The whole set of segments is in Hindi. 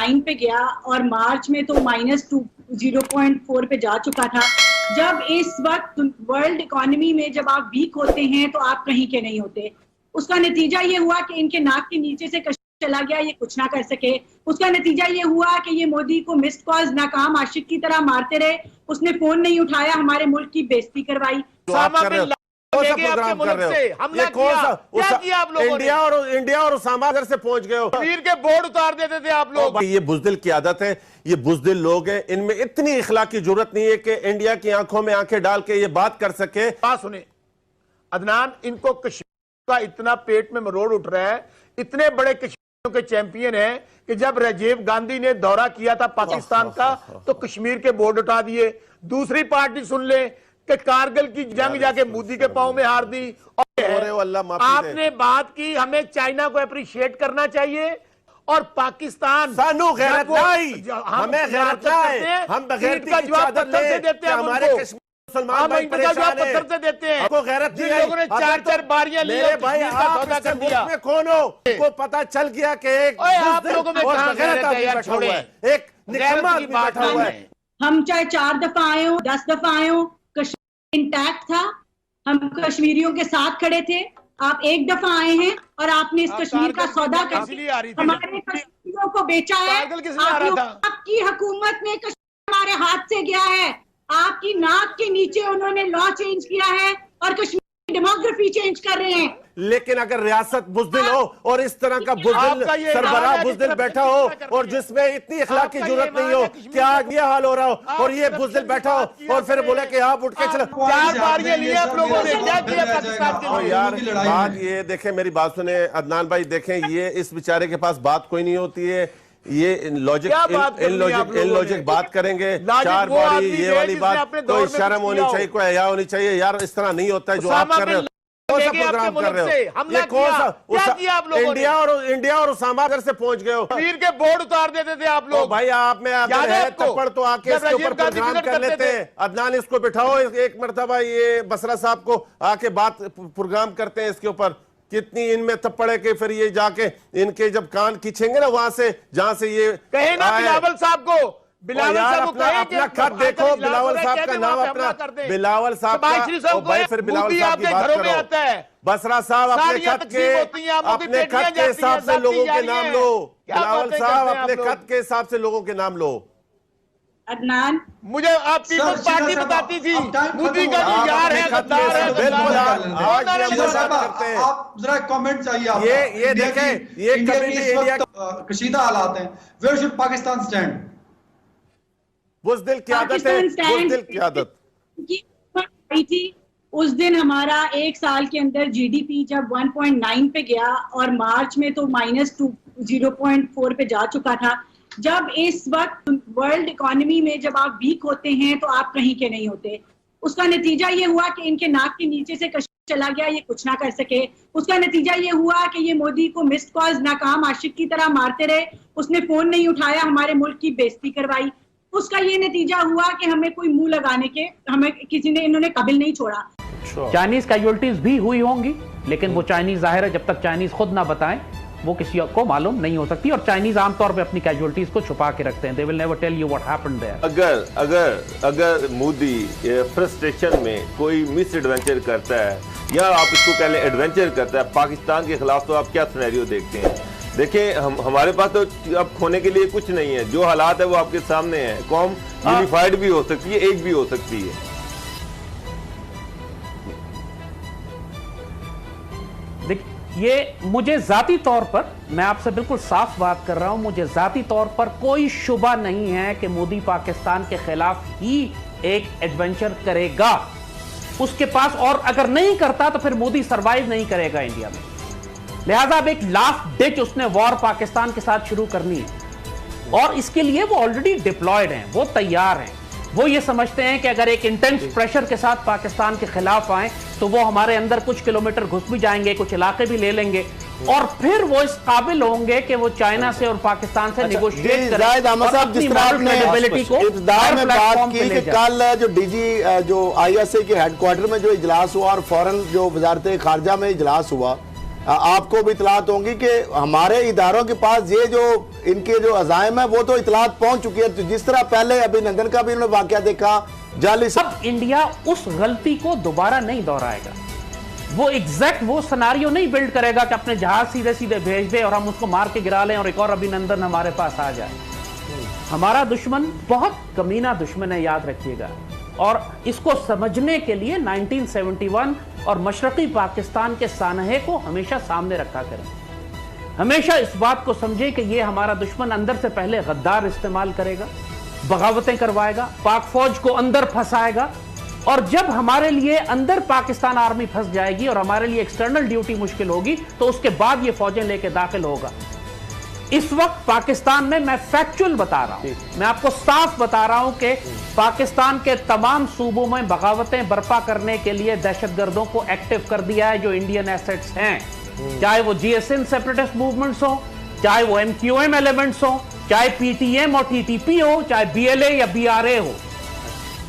1.9 पे गया और मार्च में तो -0.4 पे जा चुका था। जब इस वक्त वर्ल्ड इकोनॉमी में जब आप वीक होते हैं तो आप कहीं के नहीं होते। उसका नतीजा ये हुआ कि इनके नाक के नीचे से चला गया, ये कुछ ना कर सके। उसका नतीजा ये हुआ कि ये मोदी को मिस्ड कॉल्स नाकाम आशिक की तरह मारते रहे। उसने फोन नहीं उठाया, हमारे मुल्क की बेइज्जती करवाई। प्रोग्राम कर रहे हो, ये कौन सा क्या किया आप लोगों ने? इंडिया और उसामा घर से पहुंच गए हो। कश्मीर के बोर्ड उतार देते थे आप लोग। ये बुज़दिल की आदत है, ये बुज़दिल लोग हैं, इनमें इतनी इखलाकी जरूरत नहीं है कि इंडिया की आंखों में आंखें डाल के ये बात कर सके। बात सुने अदनान, इनको कश्मीर का इतना पेट में मरोड़ उठ रहा है, इतने बड़े कश्मीर के चैंपियन हैं कि जब राजीव गांधी ने दौरा किया था पाकिस्तान का तो कश्मीर के बोर्ड उठा दिए। दूसरी पार्टी सुन ले कि कारगिल की जंग जाके मोदी के पांव में हार दी। और आपने बात की हमें चाइना को अप्रिशिएट करना चाहिए और पाकिस्तान सानू गैरत नहीं, हमें गैरत नहीं, हम बगैरती की चादर से देते हैं हमारे मुसलमान भाई परेशान हैं, पत्थर से देते हैं। आपको गैरत नहीं है। लोगों ने 4-4 बारियां ली मेरे भाई, आप इस मुल्क में कौन हो? को पता चल गया कि एक आप लोगों में कहां गैरत है यार, छोड़े। एक निकम्मा आदमी बैठा हुआ है। हम चाहे 4 दफा आए हो, 10 दफा आए हो, कश्मीर इंटैक्ट था, हम कश्मीरियों के साथ खड़े थे। आप एक दफा आए हैं और आपने इस कश्मीर का सौदा करके हमारे कश्मीरियों को बेचा है। आपकी हुकूमत में कश्मीर हमारे हाथ से गया है। आपकी नाक के नीचे उन्होंने लॉ चेंज किया है और कश्मीर की डेमोग्राफी चेंज कर रहे हैं। लेकिन अगर रियासत बुज़दिल हो और इस तरह का बुज़दिल सरबराह बुज़दिल बैठा हो और जिसमें इतनी इखलाक की जरूरत नहीं हो, क्या ये हाल हो रहा हो और ये बुज़दिल बैठा हो और फिर बोले कि आप उठ के चलो। 4 बारियां लिए आप लोगों ने, क्या किया पाकिस्तान के लिए? यार बात ये देखें, मेरी बात सुने अदनान भाई, देखें ये इस बेचारे के पास बात कोई नहीं होती है। ये लॉजिक बात करेंगे 4 बारी ये वाली बात, कोई शर्म होनी चाहिए, कोई हया होनी चाहिए। यार इस तरह नहीं होता है जो आप कर रहे हो। कौन सा प्रोग्राम कर रहे हो? ये कौन सा इंडिया और उसामा घर से पहुंच गए हो? कश्मीर के बोर्ड उतार देते थे आप लोग। भाई आप में अगर है तपड़ तो आके इसके ऊपर प्रोग्राम कर लेते हैं। अदनान इसको बिठाओ एक मरतबा, ये बसरा साहब को आके बात प्रोग्राम करते हैं इसके ऊपर। कितनी इनमें थप्पड़ है कि फिर ये जाके इनके जब कान खींचेंगे ना वहां से जहां से ये कहे ना बिलावल साहब को, बिलावल साहब को कहे अपना खत देखो, बिलावल साहब का नाम अपना, बिलावल साहब का, भाई फिर बिलावल साहब की बात करो। बसरा साहब अपने खत के हिसाब से लोगों के नाम लो। बिलावल साहब अपने खत के हिसाब से लोगों के नाम लो। अदनान, मुझे आप पीपल्स पार्टी बताती थी मोदी का जो यार है, गद्दार है। बिल्कुल आप जरा कमेंट चाहिए। ये देखें, ये इंडिया कशीदा हालात हैं। Where should Pakistan stand? बुज़दिल की आदत है, बुज़दिल की आदत थी। उस दिन हमारा 1 साल के अंदर जीडीपी जब 1.9 पे गया और मार्च में तो -0.4 पे जा चुका था। जब इस वक्त वर्ल्ड इकोनॉमी में जब आप वीक होते हैं तो आप कहीं के नहीं होते। उसका नतीजा ये हुआ कि इनके नाक के नीचे से चला गया, ये कुछ ना कर सके। उसका नतीजा ये हुआ कि ये मोदी को मिस्ड कॉल्स नाकाम आशिक की तरह मारते रहे। उसने फोन नहीं उठाया, हमारे मुल्क की बेइज्जती करवाई। उसका ये नतीजा हुआ कि हमें कोई मुंह लगाने के हमें किसी ने इन्होंने काबिल नहीं छोड़ा। चाइनीज कैजुअलिटीज भी हुई होंगी, लेकिन वो चाइनीज जाहिर है जब तक चाइनीज खुद ना बताएं वो किसी को मालूम नहीं हो सकती। और चाइनीज आमतौर पे अपनी कैजुअलिटीज को छुपा के रखते हैं। They will never tell you what happened there. अगर मोदी फ्रस्ट्रेशन में कोई मिस एडवेंचर करता है या आप इसको कह लें एडवेंचर करता है पाकिस्तान के खिलाफ, तो आप क्या सिनेरियो देखते हैं? देखिए हमारे पास तो अब खोने के लिए कुछ नहीं है। जो हालात है वो आपके सामने है। कौम यूनिफाइड भी हो सकती है, एक भी हो सकती है। ये मुझे जाती तौर पर, मैं आपसे बिल्कुल साफ बात कर रहा हूं, मुझे जाती तौर पर कोई शुबा नहीं है कि मोदी पाकिस्तान के खिलाफ ही एक एडवेंचर करेगा उसके पास। और अगर नहीं करता तो फिर मोदी सरवाइव नहीं करेगा इंडिया में। लिहाजा अब एक लास्ट डिच उसने वॉर पाकिस्तान के साथ शुरू करनी है और इसके लिए वो ऑलरेडी डिप्लॉयड हैं, वो तैयार हैं। वो ये समझते हैं कि अगर एक इंटेंस प्रेशर के साथ पाकिस्तान के खिलाफ आए तो वो हमारे अंदर कुछ किलोमीटर घुस भी जाएंगे, कुछ इलाके भी ले लेंगे और फिर वो इस काबिल होंगे कि वो चाइना से और पाकिस्तान से नेगोशिएट करें। कल जो डीजी जो आईएसए के हेडक्वार्टर में जो इजलास हुआ और फौरन जो वजारत खारजा में इजलास हुआ आपको भी इतलात होंगी कि हमारे इदारों के पास ये जो इनके जो अज़ाइम है वो तो इतलात पहुंच चुकी है। तो जिस तरह पहले अभिनंदन का भी उन्होंने वाकया देखा, जाली अब इंडिया उस गलती को दोबारा नहीं दोहराएगा। वो एग्जैक्ट वो सिनारियो नहीं बिल्ड करेगा कि अपने जहाज सीधे सीधे भेज दे और हम उसको मार के गिरा लें और एक और अभिनंदन हमारे पास आ जाए। हमारा दुश्मन बहुत कमीना दुश्मन है, याद रखिएगा। और इसको समझने के लिए 1971 और मशरकी पाकिस्तान के सानहे को हमेशा सामने रखा करें। हमेशा इस बात को समझे कि ये हमारा दुश्मन अंदर से पहले गद्दार इस्तेमाल करेगा, बगावतें करवाएगा, पाक फौज को अंदर फंसाएगा, और जब हमारे लिए अंदर पाकिस्तान आर्मी फंस जाएगी और हमारे लिए एक्सटर्नल ड्यूटी मुश्किल होगी तो उसके बाद ये फौजें लेके दाखिल होगा। इस वक्त पाकिस्तान में, मैं फैक्चुअल बता रहा हूं, मैं आपको साफ बता रहा हूं कि पाकिस्तान के तमाम सूबों में बगावतें बर्पा करने के लिए दहशतगर्दों को एक्टिव कर दिया है जो इंडियन एसेट्स हैं, चाहे वो जीएसएन सेपरेटिस्ट मूवमेंट्स हो, चाहे वो एमक्यूएम एलिमेंट्स हो, चाहे पीटीएम और टीटीपी हो, चाहे बीएलए या बीआरए हो।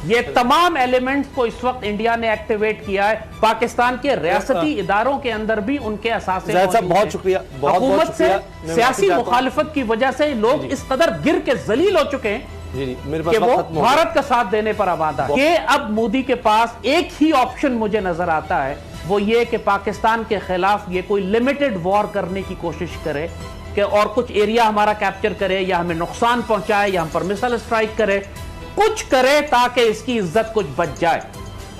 ये तमाम एलिमेंट्स को इस वक्त इंडिया ने एक्टिवेट किया है। पाकिस्तान के रियासती इदारों के अंदर भी उनके असासे बहुत शुक्रिया, हुकूमत से सियासी मुखालिफत की वजह से लोग इस कदर गिर के जलील हो चुके हैं कि वो भारत का साथ देने पर आमादा है। ये अब मोदी के पास एक ही ऑप्शन मुझे नजर आता है, वो ये कि पाकिस्तान के खिलाफ ये कोई लिमिटेड वॉर करने की कोशिश करे कि और कुछ एरिया हमारा कैप्चर करे या हमें नुकसान पहुंचाए या हम पर मिसाइल स्ट्राइक करे, कुछ करे ताकि इसकी इज्जत कुछ बच जाए।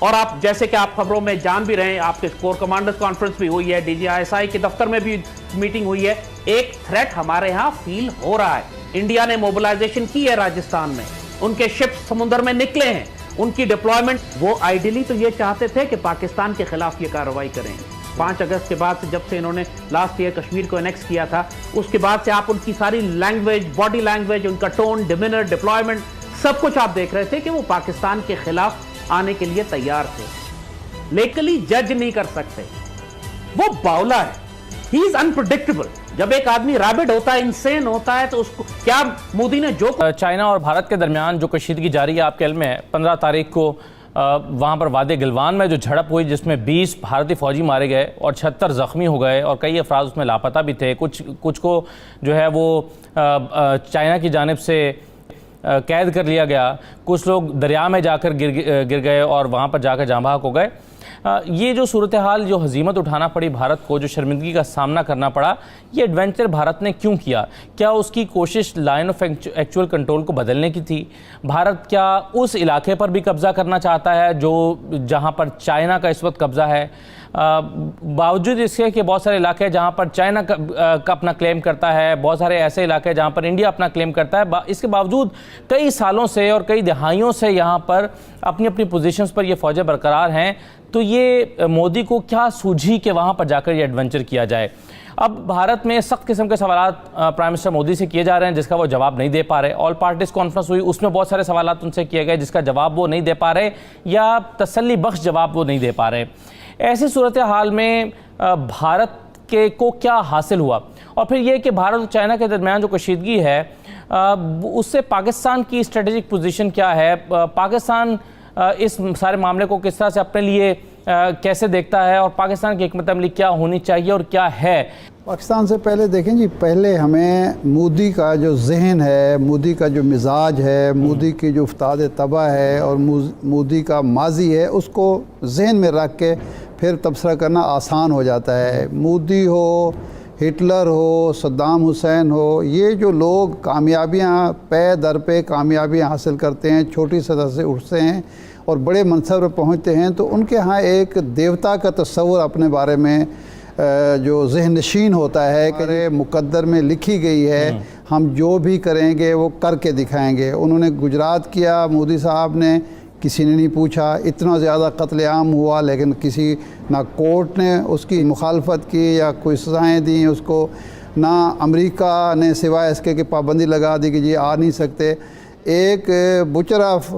और आप जैसे कि आप खबरों में जान भी रहे हैं, आपके कोर कमांडर्स कॉन्फ्रेंस भी हुई है, डीजीआईएसआई के दफ्तर में भी मीटिंग हुई है, एक थ्रेट हमारे यहां फील हो रहा है। इंडिया ने मोबिलाइजेशन की है राजस्थान में, उनके शिप्स समुद्र में निकले हैं, उनकी डिप्लॉयमेंट, वो आइडियली तो ये चाहते थे कि पाकिस्तान के खिलाफ ये कार्रवाई करें। 5 अगस्त के बाद से, जब से इन्होंने लास्ट ईयर कश्मीर को एनेक्स किया था, उसके बाद से आप उनकी सारी लैंग्वेज, बॉडी लैंग्वेज, उनका टोन, डिमिनर, डिप्लॉयमेंट, सब कुछ आप देख रहे थे कि वो पाकिस्तान के खिलाफ आने के लिए तैयार थे। लेकिन जज नहीं कर सकते, वो बावला है, ही इज अनप्रेडिक्टेबल। जब एक आदमी रैबिड होता है, इंसेन होता है, तो उसको क्या मोदी ने जो चाइना और भारत के दरमियान जो कशीदगी जारी है, आपके इल्म में 15 तारीख को वहाँ पर वादे गलवान में जो झड़प हुई जिसमें 20 भारतीय फौजी मारे गए और 76 ज़ख्मी हो गए और कई अफराद उसमें लापता भी थे। कुछ को जो है वो चाइना की जानिब से कैद कर लिया गया, कुछ लोग दरिया में जाकर गिर गए और वहाँ पर जाकर जाँ बहक हो गए। ये जो सूरत हाल, जो हजीमत उठाना पड़ी भारत को, जो शर्मिंदगी का सामना करना पड़ा, ये एडवेंचर भारत ने क्यों किया? क्या उसकी कोशिश लाइन ऑफ एक्चुअल कंट्रोल को बदलने की थी? भारत क्या उस इलाके पर भी कब्ज़ा करना चाहता है जो जहाँ पर चाइना का इस वक्त कब्ज़ा है? बावजूद इसके कि बहुत सारे इलाके जहाँ पर चाइना का अपना क्लेम करता है, बहुत सारे ऐसे इलाके जहाँ पर इंडिया अपना क्लेम करता है, इसके बावजूद कई सालों से और कई दहाइयों से यहाँ पर अपनी अपनी पोजीशंस पर ये फ़ौजें बरकरार हैं। तो ये मोदी को क्या सूझी कि वहाँ पर जाकर ये एडवेंचर किया जाए? अब भारत में सख्त किस्म के सवाल प्राइम मिनिस्टर मोदी से किए जा रहे हैं जिसका वो जवाब नहीं दे पा रहे। ऑल पार्टीज कॉन्फ्रेंस हुई, उसमें बहुत सारे सवाल उनसे किए गए जिसका जवाब वो नहीं दे पा रहे या तसल्ली बख्श जवाब वो नहीं दे पा रहे। ऐसी सूरत हाल में भारत के को क्या हासिल हुआ? और फिर ये कि भारत और चाइना के दरमियान जो कशीदगी है उससे पाकिस्तान की स्ट्रेटेजिक पोजीशन क्या है? पाकिस्तान इस सारे मामले को किस तरह से अपने लिए कैसे देखता है और पाकिस्तान की हिकमत अमली क्या होनी चाहिए और क्या है? पाकिस्तान से पहले देखें जी, पहले हमें मोदी का जो जहन है, मोदी का जो मिजाज है, मोदी की जो उस्ताद तबा है और मोदी का माजी है, उसको जहन में रख के फिर तबसरा करना आसान हो जाता है। मोदी हो, हिटलर हो, सद्दाम हुसैन हो, ये जो लोग कामयाबियाँ पे दर पे कामयाबियाँ हासिल करते हैं, छोटी सतह से उठते हैं और बड़े मनसब पर पहुँचते हैं, तो उनके यहाँ एक देवता का तस्वर अपने बारे में जो ज़हनशीन होता है कि मुकद्दर में लिखी गई है, हम जो भी करेंगे वो करके दिखाएंगे। उन्होंने गुजरात किया, मोदी साहब ने, किसी ने नहीं पूछा, इतना ज़्यादा कत्लेआम हुआ लेकिन किसी ना कोर्ट ने उसकी मुखालफत की या कोई सज़ाएँ दी उसको, ना अमेरिका ने सिवाय इसके कि पाबंदी लगा दी कि जी आ नहीं सकते। एक बुचर ऑफ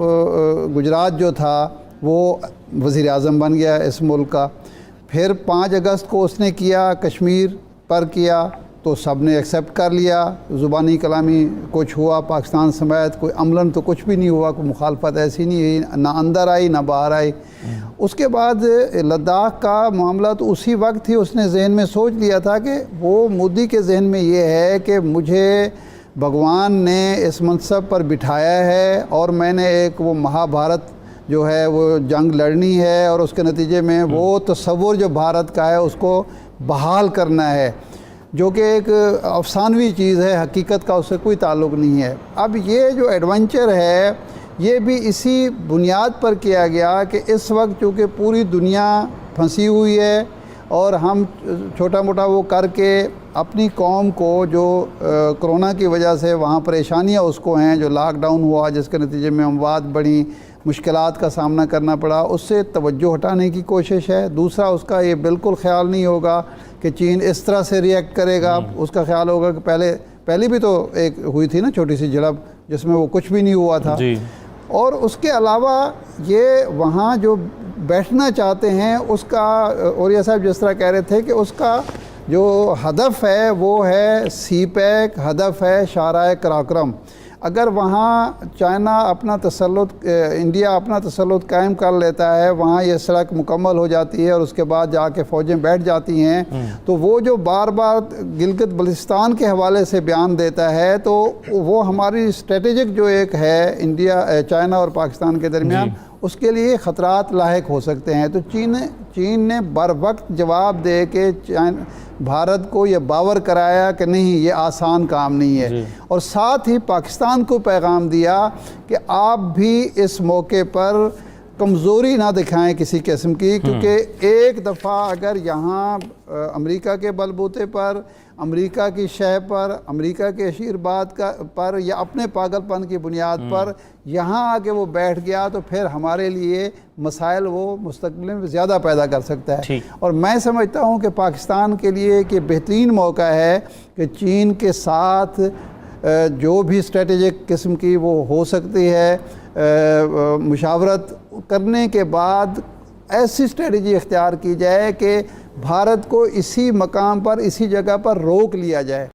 गुजरात जो था वो वज़ीर आज़म बन गया इस मुल्क का। फिर 5 अगस्त को उसने किया, कश्मीर पर किया, तो सब ने एक्सेप्ट कर लिया, ज़ुबानी कलामी कुछ हुआ पाकिस्तान समेत, कोई अमलन तो कुछ भी नहीं हुआ, कोई मुखालफत ऐसी नहीं हुई, ना अंदर आई ना बाहर आई। उसके बाद लद्दाख का मामला तो उसी वक्त ही उसने जहन में सोच लिया था कि वो मोदी के जहन में ये है कि मुझे भगवान ने इस मनसब पर बिठाया है और मैंने एक वो महाभारत जो है वो जंग लड़नी है और उसके नतीजे में वो तस्वुर जो भारत का है उसको बहाल करना है, जो कि एक अफसानवी चीज़ है, हकीकत का उससे कोई ताल्लुक़ नहीं है। अब ये जो एडवेंचर है ये भी इसी बुनियाद पर किया गया कि इस वक्त चूँकि पूरी दुनिया फंसी हुई है और हम छोटा मोटा वो करके अपनी कौम को जो कोरोना की वजह से वहाँ परेशानियाँ उसको हैं, जो लॉकडाउन हुआ जिसके नतीजे में अमवात बढ़ी, मुश्किलात का सामना करना पड़ा, उससे तवज्जो हटाने की कोशिश है। दूसरा उसका ये बिल्कुल ख्याल नहीं होगा कि चीन इस तरह से रिएक्ट करेगा, उसका ख्याल होगा कि पहले भी तो एक हुई थी ना छोटी सी झड़प जिसमें वो कुछ भी नहीं हुआ था जी। और उसके अलावा ये वहाँ जो बैठना चाहते हैं उसका, और ये साहब जिस तरह कह रहे थे कि उसका जो हदफ है वो है सीपैक, हदफ है शाराए कराक्रम। अगर वहाँ चाइना अपना तसल्लुत, इंडिया अपना तसल्लुत कायम कर लेता है, वहाँ ये सड़क मुकम्मल हो जाती है और उसके बाद जाके फ़ौजें बैठ जाती हैं, तो वो जो बार बार गिलगित बल्तिस्तान के हवाले से बयान देता है तो वो हमारी स्ट्रेटेजिक जो एक है इंडिया, चाइना और पाकिस्तान के दरमियान, उसके लिए ख़तरात लाहिक हो सकते हैं। तो चीन ने बर वक्त जवाब दे के भारत को ये बावर कराया कि नहीं ये आसान काम नहीं है, और साथ ही पाकिस्तान को पैगाम दिया कि आप भी इस मौके पर कमज़ोरी ना दिखाएं किसी किस्म की, क्योंकि एक दफ़ा अगर यहाँ अमेरिका के बलबूते पर, अमेरिका की शह पर, अमेरिका के आशीर्वाद पर या अपने पागलपन की बुनियाद पर यहाँ आके वो बैठ गया तो फिर हमारे लिए मसाइल वो मुस्तकबिल में ज़्यादा पैदा कर सकता है। और मैं समझता हूँ कि पाकिस्तान के लिए कि बेहतरीन मौका है कि चीन के साथ जो भी स्ट्रेटेजिक किस्म की वो हो सकती है मुशावरत करने के बाद ऐसी स्ट्रेटजी इख्तियार की जाए कि भारत को इसी मकाम पर, इसी जगह पर रोक लिया जाए।